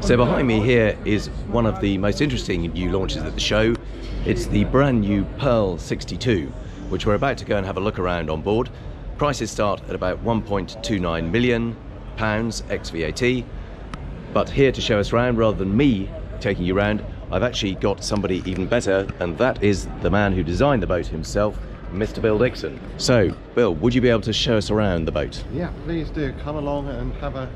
So behind me here is one of the most interesting new launches at the show. It's the brand new Pearl 62, which we're about to go and have a look around on board. Prices start at about £1.29 million ex VAT. But here to show us around, rather than me taking you around, I've actually got somebody even better, and that is the man who designed the boat himself, Mr. Bill Dixon. So, Bill, would you be able to show us around the boat? Yeah, please do. Come along and have a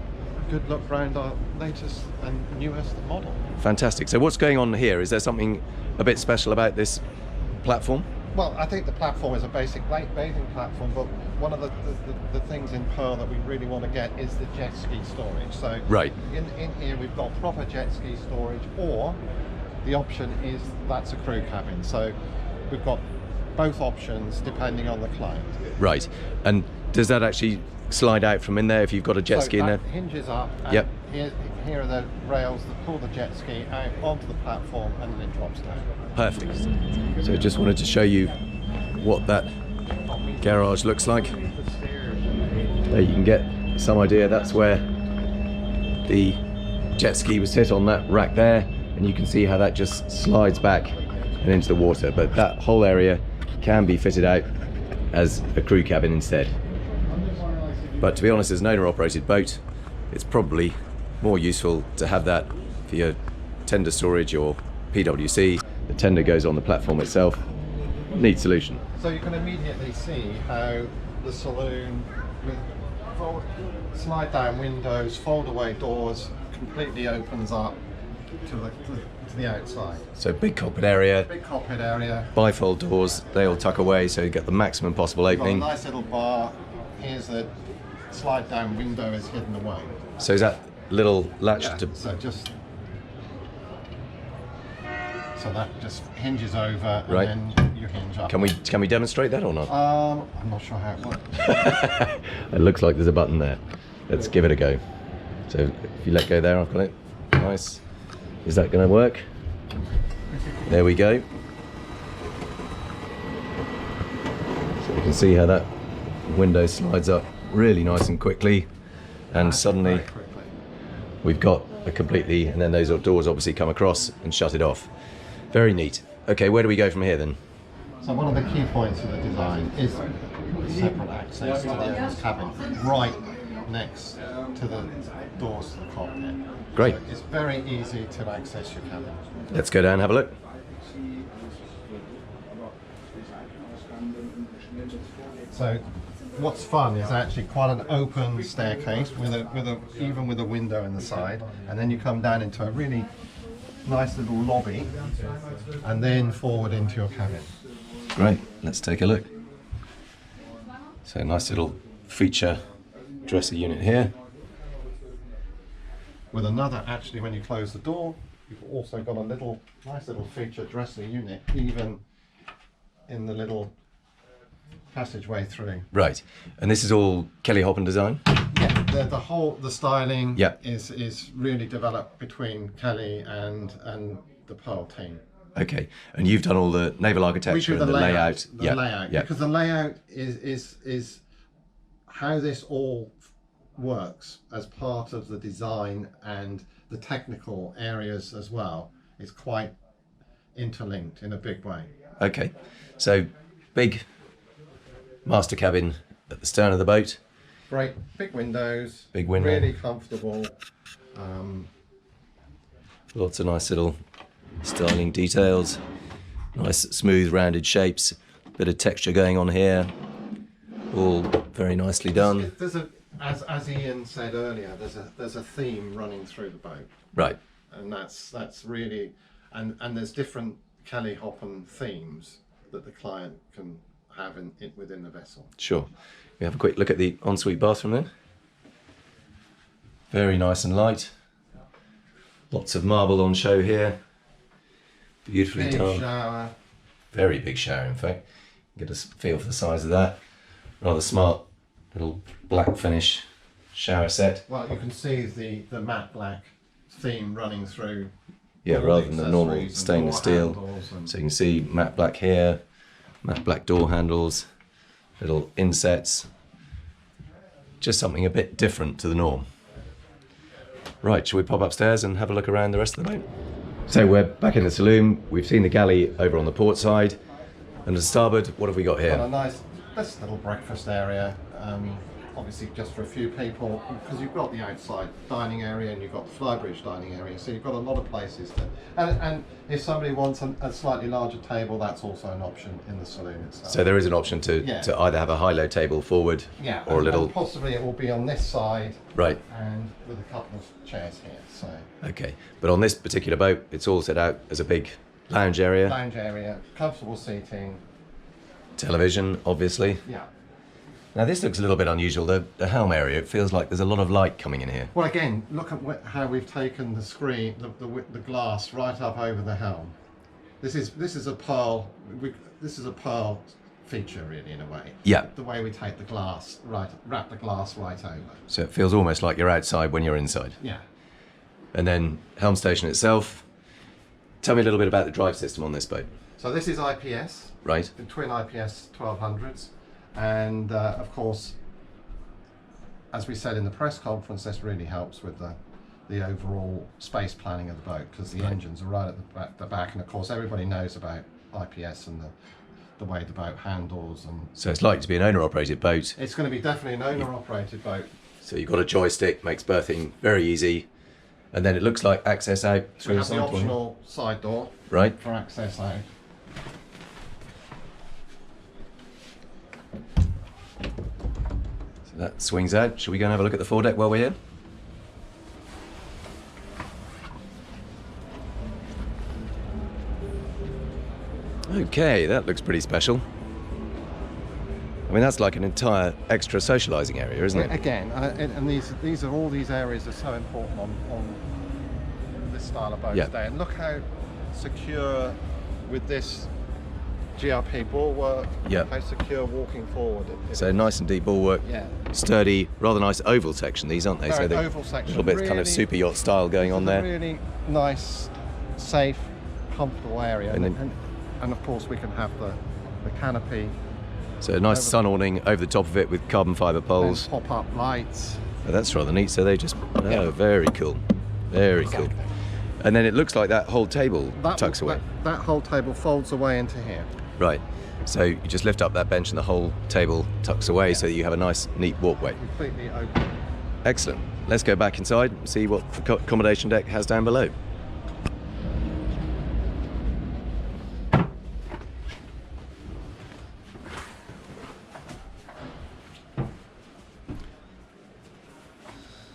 good look around our latest and newest model. Fantastic. So what's going on here? Is there something a bit special about this platform? Well, I think the platform is a basic bathing platform, but one of the things in Pearl that we really want to get is the jet ski storage. So right. In here we've got proper jet ski storage, or the option is that's a crew cabin. So we've got both options depending on the client. Right. And does that actually slide out from in there if you've got a jet ski in there? Hinges up. And yep. Here are the rails that pull the jet ski out onto the platform, and then it drops down. Perfect. So just wanted to show you what that garage looks like. There you can get some idea. That's where the jet ski was sit on that rack there, and you can see how that just slides back and into the water. But that whole area can be fitted out as a crew cabin instead. But to be honest, as an owner-operated boat, it's probably more useful to have that for your tender storage or PWC. The tender goes on the platform itself. Neat solution. So you can immediately see how the saloon with slide down windows, fold away doors, completely opens up to the outside. So big cockpit area. Big cockpit area. Bifold doors, they all tuck away so you get the maximum possible opening. Got a nice little bar. Here's the slide down window is hidden away. So is that little latch to... So that just hinges over, and right. then you hinge up. Can we demonstrate that or not? I'm not sure how it works. It looks like there's a button there. Let's give it a go. So if you let go there, I've got it. Nice. Is that going to work? There we go. So you can see how that window slides up really nice and quickly, and suddenly we've got a completely, and then those doors obviously come across and shut it off. Very neat. Okay, where do we go from here then? So one of the key points of the design is separate access to the owner's cabin, right next to the doors to the cockpit. Great. So it's very easy to access your cabin. Let's go down and have a look. So what's fun is actually quite an open staircase even with a window in the side, and then you come down into a really nice little lobby and then forward into your cabin. Great, let's take a look. So nice little feature dresser unit here. With another, actually when you close the door, you've also got a nice little feature dresser unit even in the little passageway through. Right, and this is all Kelly Hoppen design? Yeah, the styling yep. is really developed between Kelly and the Pearl team. Okay, and you've done all the naval architecture and the layout. The layout, because the layout is how this all works as part of the design, and the technical areas as well is quite interlinked in a big way. Okay, so big master cabin at the stern of the boat. Great, big windows. Big window. Really comfortable. Lots of nice little styling details. Nice smooth rounded shapes. Bit of texture going on here. All very nicely done. There's as Ian said earlier, there's a theme running through the boat. Right. And that's really, and there's different Kelly Hoppen themes that the client can have within the vessel. Sure. We have a quick look at the ensuite bathroom then. Very nice and light. Lots of marble on show here. Beautifully big done. Shower. Very big shower, in fact. Get a feel for the size of that. Rather smart little black finish shower set. Well, you can see the matte black theme running through. Yeah, rather than the normal stainless steel. So you can see matte black here, matte black door handles, little insets. Just something a bit different to the norm. Right, shall we pop upstairs and have a look around the rest of the boat? So we're back in the saloon. We've seen the galley over on the port side. And to starboard, what have we got here? Got a nice little breakfast area. Obviously just for a few people, because you've got the outside dining area and you've got the flybridge dining area, so you've got a lot of places to, and if somebody wants a slightly larger table, that's also an option in the saloon itself. So there is an option to either have a high-low table forward, or a little... And possibly it will be on this side, right, and with a couple of chairs here. So okay, but on this particular boat, it's all set out as a big lounge area. Lounge area, comfortable seating. Television, obviously. Yeah. Now this looks a little bit unusual, the helm area. It feels like there's a lot of light coming in here. Well, again, look at how we've taken the screen, the glass right up over the helm. This is a pearl. This is a pearl feature, really, in a way. Yeah. The way we take the glass wrap the glass right over. So it feels almost like you're outside when you're inside. Yeah. And then helm station itself. Tell me a little bit about the drive system on this boat. So this is IPS. Right. The twin IPS 1200s. And of course, as we said in the press conference, this really helps with the overall space planning of the boat, because the engines are right at the back, and of course everybody knows about IPS and the way the boat handles. And so it's likely to be an owner-operated boat. It's going to be definitely an owner-operated boat. So you've got a joystick, makes berthing very easy, and then it looks like access out through the optional side door, right, for access out. That swings out. Shall we go and have a look at the foredeck while we're here? Okay, that looks pretty special. I mean, that's like an entire extra socialising area, isn't it? Again, and these are all these areas are so important on this style of boat today. And look how secure with this GRP bulwark, how secure walking forward it so is. Nice and deep bulwark, sturdy, rather nice oval section these, aren't they? Very so oval section. A little bit really, kind of super yacht style going on there. Really nice, safe, comfortable area. And of course we can have the canopy. So a nice sun awning over the top of it with carbon fibre poles. And pop-up lights. Oh, that's rather neat. So they just, very cool. Very cool. And then it looks like that whole table tucks away. That whole table folds away into here. Right, so you just lift up that bench and the whole table tucks away so that you have a nice, neat walkway. Completely open. Excellent. Let's go back inside and see what the accommodation deck has down below.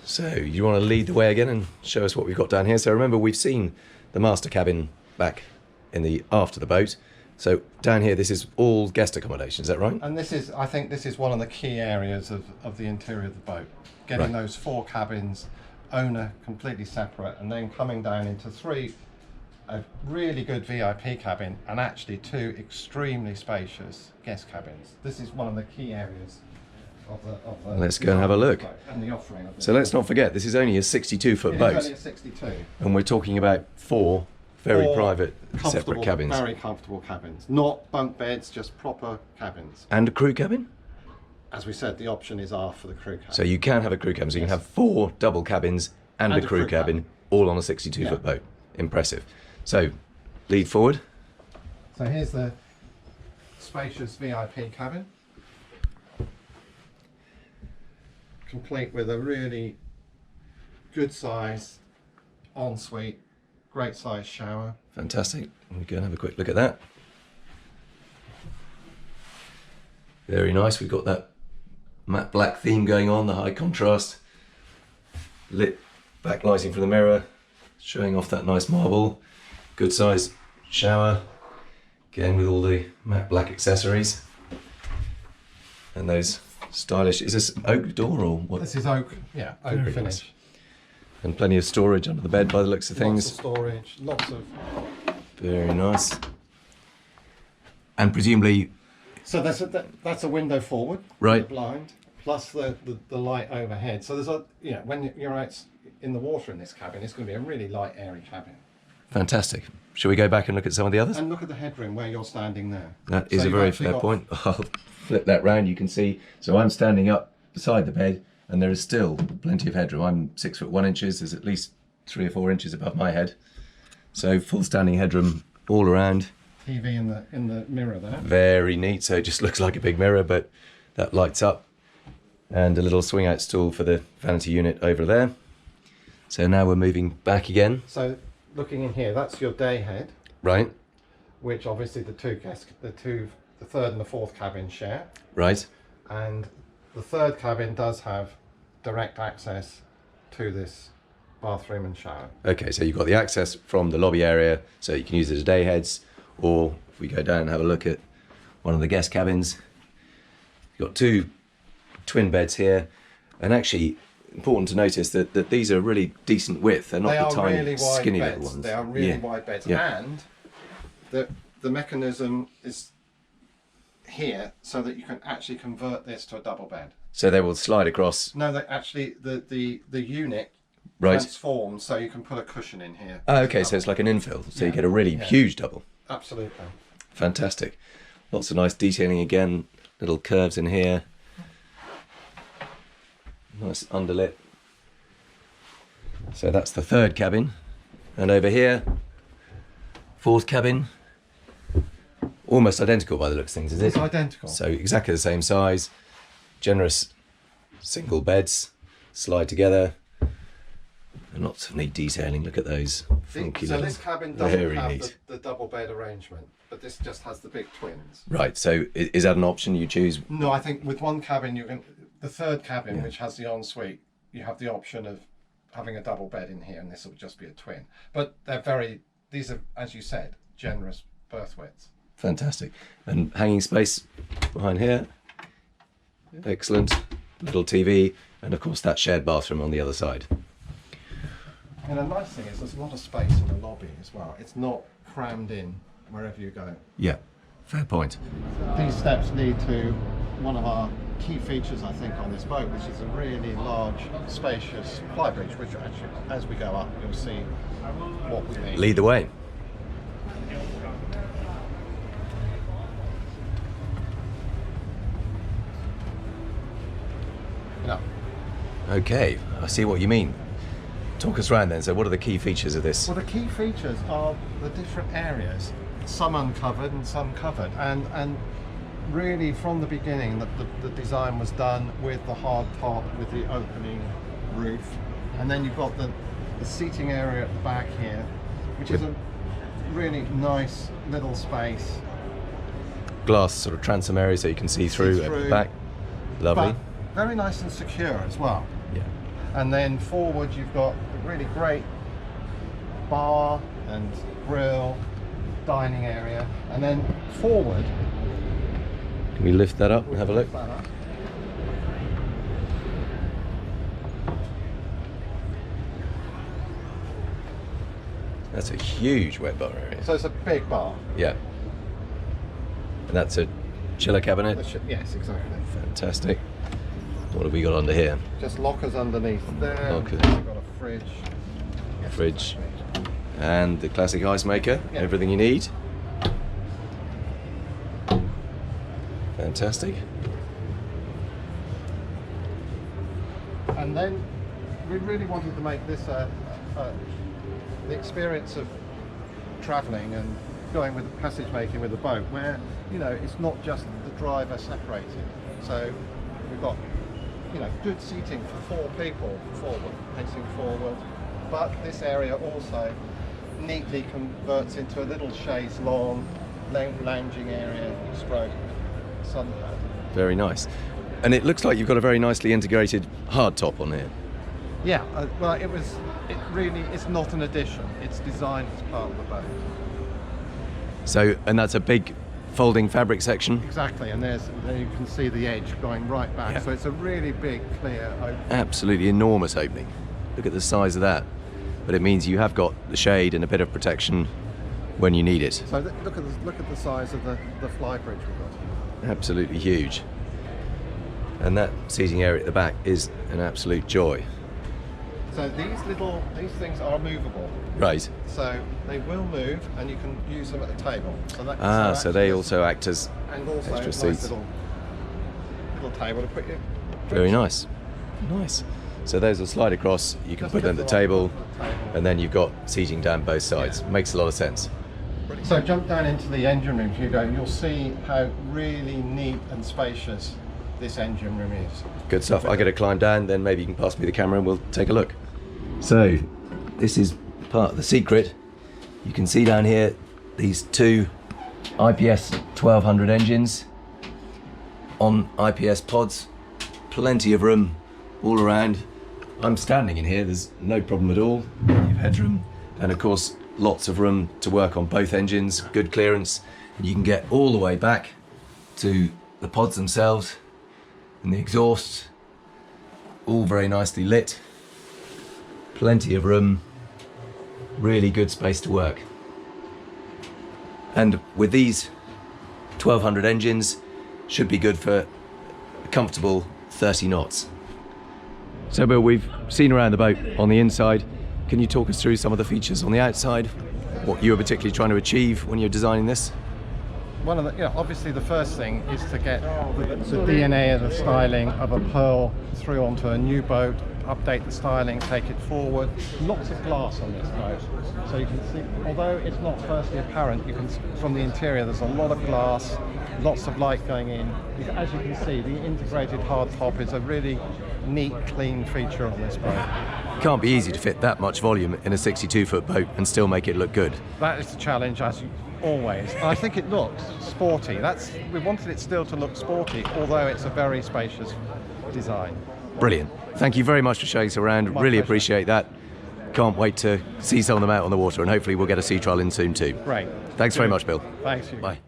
So you want to lead the way again and show us what we've got down here. So remember, we've seen the master cabin back in the aft of the boat. So down here, this is all guest accommodation, is that right? And I think this is one of the key areas of the interior of the boat. Getting those 4 cabins, owner completely separate, and then coming down into 3, a really good VIP cabin, and actually 2 extremely spacious guest cabins. This is one of the key areas of the let's go and have a look. And the offering of so let's not forget, this is only a 62-foot boat. It's only a 62. And we're talking about 4 very private, separate cabins. Very comfortable cabins. Not bunk beds, just proper cabins. And a crew cabin? As we said, the option is R for the crew cabin. So you can have a crew cabin. So you can have 4 double cabins and a crew cabin, all on a 62-foot boat. Impressive. So, lead forward. So here's the spacious VIP cabin. Complete with a really good size ensuite. Great size shower. Fantastic. We go and have a quick look at that. Very nice. We've got that matte black theme going on, the high contrast. Lit backlighting from the mirror, showing off that nice marble. Good size shower. Again with all the matte black accessories. And those stylish, is this oak door or what? This is oak, oak finish. Nice. And plenty of storage under the bed by the looks of things. Lots of storage, lots of... Very nice. And presumably... So that's a window forward, right? The blind, plus the light overhead. So there's when you're out in the water in this cabin, it's going to be a really light, airy cabin. Fantastic. Shall we go back and look at some of the others? And look at the headroom where you're standing there. That is a very fair point. I'll flip that round. You can see. So I'm standing up beside the bed. and there is still plenty of headroom. I'm 6'1". There's at least 3 or 4 inches above my head. So full standing headroom all around. TV in the mirror there. Very neat. So it just looks like a big mirror, but that lights up. And a little swing out stool for the vanity unit over there. So now we're moving back again. So looking in here, that's your day head. Right. Which obviously the third and the fourth cabin share. Right. And the third cabin does have direct access to this bathroom and shower. Okay, so you've got the access from the lobby area, so you can use it as day heads, or if we go down and have a look at one of the guest cabins, you've got 2 twin beds here, and actually important to notice that these are really decent width. They're not the tiny, really skinny beds. little ones. They are really wide beds, and the mechanism is here so that you can actually convert this to a double bed. So they will slide across. No, that actually the unit Right. transforms, so you can put a cushion in here. Oh, okay, so it's like an infill, so you get a really huge double. Absolutely. Fantastic. Lots of nice detailing again, little curves in here. Nice underlit. So that's the third cabin. And over here, fourth cabin. Almost identical by the looks of things, is it? It's identical. So exactly the same size. Generous single beds, slide together. And lots of neat detailing. Look at those funky So little, this cabin doesn't very have neat. the double bed arrangement, but this just has the big twins. Right, so is that an option you choose? No, I think with one cabin you can. The third cabin, which has the ensuite, you have the option of having a double bed in here, and this will just be a twin. But these are, as you said, generous berth widths. Fantastic. And hanging space behind here. Excellent. Little TV, and of course that shared bathroom on the other side. And the nice thing is there's a lot of space in the lobby as well. It's not crammed in wherever you go. Yeah, fair point. These steps lead to one of our key features, I think, on this boat, which is a really large, spacious flybridge, which actually, as we go up, you'll see what we mean. Lead the way. Yeah. Okay, I see what you mean. Talk us around then. So what are the key features of this? Well, the key features are the different areas, some uncovered and some covered, and really from the beginning the design was done with the hard top, with the opening roof, and then you've got the seating area at the back here, which is a really nice little space. Glass sort of transom area so you can see through at the back. Lovely. But very nice and secure as well. Yeah. And then forward you've got a really great bar and grill, dining area, and then forward. Can we lift that up and have a look? That's a huge wet bar area. So it's a big bar. Yeah. And that's a chiller cabinet. Yes, exactly. Fantastic. What have we got under here? Just lockers underneath there. Lockers. You've got a fridge. Yes, Fridge. exactly. And the classic ice maker. Yeah. Everything you need. Fantastic. And then we really wanted to make this the experience of travelling and going with the passage making with the boat, where it's not just the driver separated. So we've got good seating for 4 people forward, facing forward, but this area also neatly converts into a little chaise lounge, lounging area, stroke sunpad. Very nice. And it looks like you've got a very nicely integrated hard top on here. Yeah, well, it's not an addition. It's designed as part of the boat. So, and that's a big folding fabric section. Exactly, and there you can see the edge going right back. Yeah. So it's a really big, clear opening. Absolutely enormous opening. Look at the size of that. But it means you have got the shade and a bit of protection when you need it. So look at the size of the fly bridge we've got. Absolutely huge. And that seating area at the back is an absolute joy. So these things are movable. Right. So they will move, and you can use them at the table. So they also act as and also extra a nice seats. little table to put your Very nice. Nice. So those will slide across, you can put them at the table, and then you've got seating down both sides. Makes a lot of sense. So jump down into the engine room, Hugo, and you'll see how really neat and spacious this engine room is. Good stuff. I got to climb down, then maybe you can pass me the camera and we'll take a look. So this is part of the secret. You can see down here these two IPS 1200 engines on IPS pods. Plenty of room all around. I'm standing in here, there's no problem at all. You've headroom, and of course lots of room to work on both engines, good clearance, and you can get all the way back to the pods themselves and the exhaust, all very nicely lit. Plenty of room, really good space to work. And with these 1200 engines, should be good for a comfortable 30 knots. So Bill, we've seen around the boat on the inside. Can you talk us through some of the features on the outside? What you were particularly trying to achieve when you're designing this? One of the, obviously the first thing is to get the DNA of the styling of a Pearl through onto a new boat, update the styling, take it forward. Lots of glass on this boat, so you can see, although it's not firstly apparent, you can from the interior there's a lot of glass, lots of light going in. As you can see, the integrated hard top is a really neat, clean feature on this boat. Can't be easy to fit that much volume in a 62-foot boat and still make it look good. That is the challenge, as always. I think it looks sporty. We wanted it still to look sporty, although it's a very spacious design. Brilliant. Thank you very much for showing us around. My really pleasure. appreciate that. Can't wait to see some of them out on the water, and hopefully we'll get a sea trial in soon too. Great. Thanks very much, Bill. Thanks, Hugo. Bye.